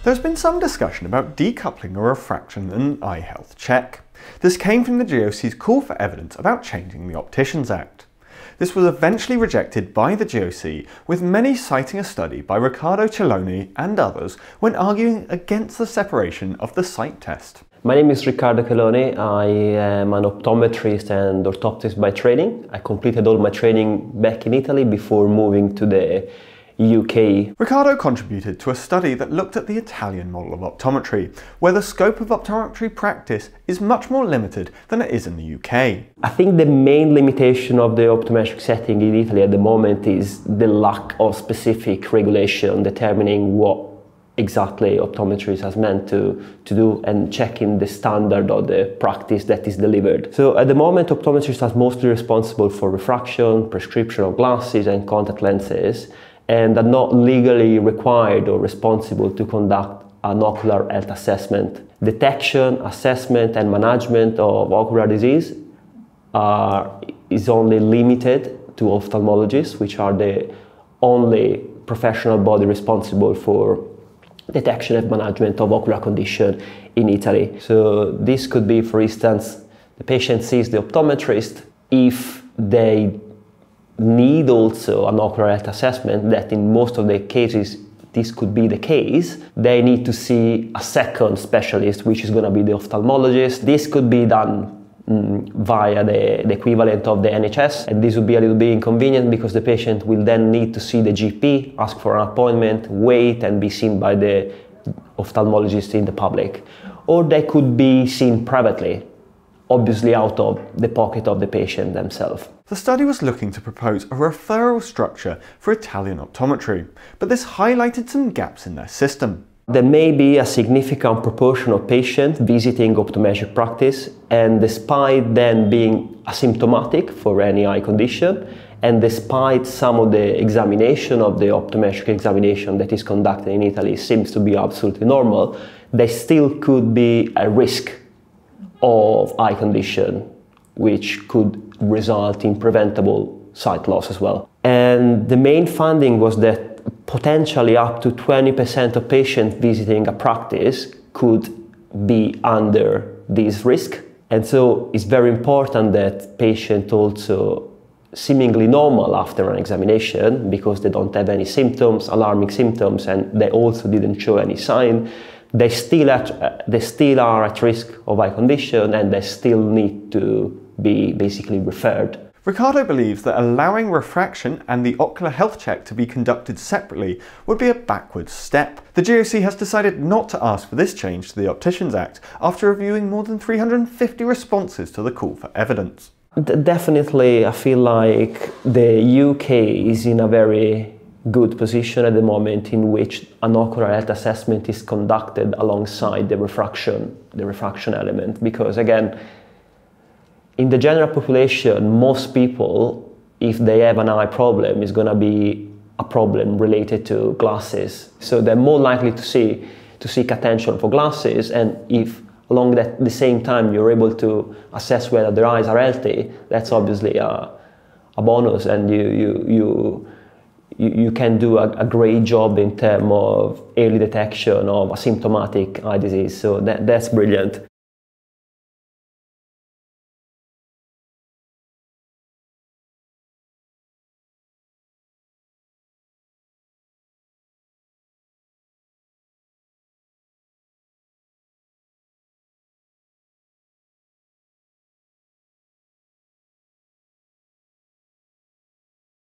There's been some discussion about decoupling a refraction and an eye health check. This came from the GOC's call for evidence about changing the Opticians Act. This was eventually rejected by the GOC, with many citing a study by Riccardo Celloni and others when arguing against the separation of the sight test. My name is Riccardo Celloni. I am an optometrist and orthoptist by training. I completed all my training back in Italy before moving to the UK. Riccardo contributed to a study that looked at the Italian model of optometry, where the scope of optometry practice is much more limited than it is in the UK. I think the main limitation of the optometric setting in Italy at the moment is the lack of specific regulation determining what exactly optometry is meant to do and checking the standard of the practice that is delivered. So at the moment, optometrists are mostly responsible for refraction, prescription of glasses and contact lenses, and are not legally required or responsible to conduct an ocular health assessment. Detection, assessment and management of ocular disease is only limited to ophthalmologists, which are the only professional body responsible for detection and management of ocular condition in Italy. So this could be, for instance, the patient sees the optometrist. If they need also an ocular health assessment, that in most of the cases this could be the case, they need to see a second specialist, which is going to be the ophthalmologist. This could be done via the equivalent of the NHS, and this would be a little bit inconvenient because the patient will then need to see the GP, ask for an appointment, wait and be seen by the ophthalmologist in the public. Or they could be seen privately, obviously out of the pocket of the patient themselves. The study was looking to propose a referral structure for Italian optometry, but this highlighted some gaps in their system. There may be a significant proportion of patients visiting optometric practice, and despite then being asymptomatic for any eye condition, and despite some of the examination of the optometric examination that is conducted in Italy seems to be absolutely normal, there still could be a risk of eye condition, which could result in preventable sight loss as well. And the main finding was that potentially up to 20% of patients visiting a practice could be under this risk. And so it's very important that patients also seemingly normal after an examination, because they don't have any symptoms, alarming symptoms, and they also didn't show any sign, they still are at risk of eye condition and they still need to be basically referred. Riccardo believes that allowing refraction and the ocular health check to be conducted separately would be a backwards step. The GOC has decided not to ask for this change to the Opticians Act after reviewing more than 350 responses to the call for evidence. Definitely, I feel like the UK is in a very good position at the moment in which an ocular health assessment is conducted alongside the refraction element, because again, in the general population, most people, if they have an eye problem, is going to be a problem related to glasses. So they're more likely to seek attention for glasses, and if along the same time you're able to assess whether their eyes are healthy, that's obviously a bonus, and you can do a great job in terms of early detection of asymptomatic eye disease. So that's brilliant.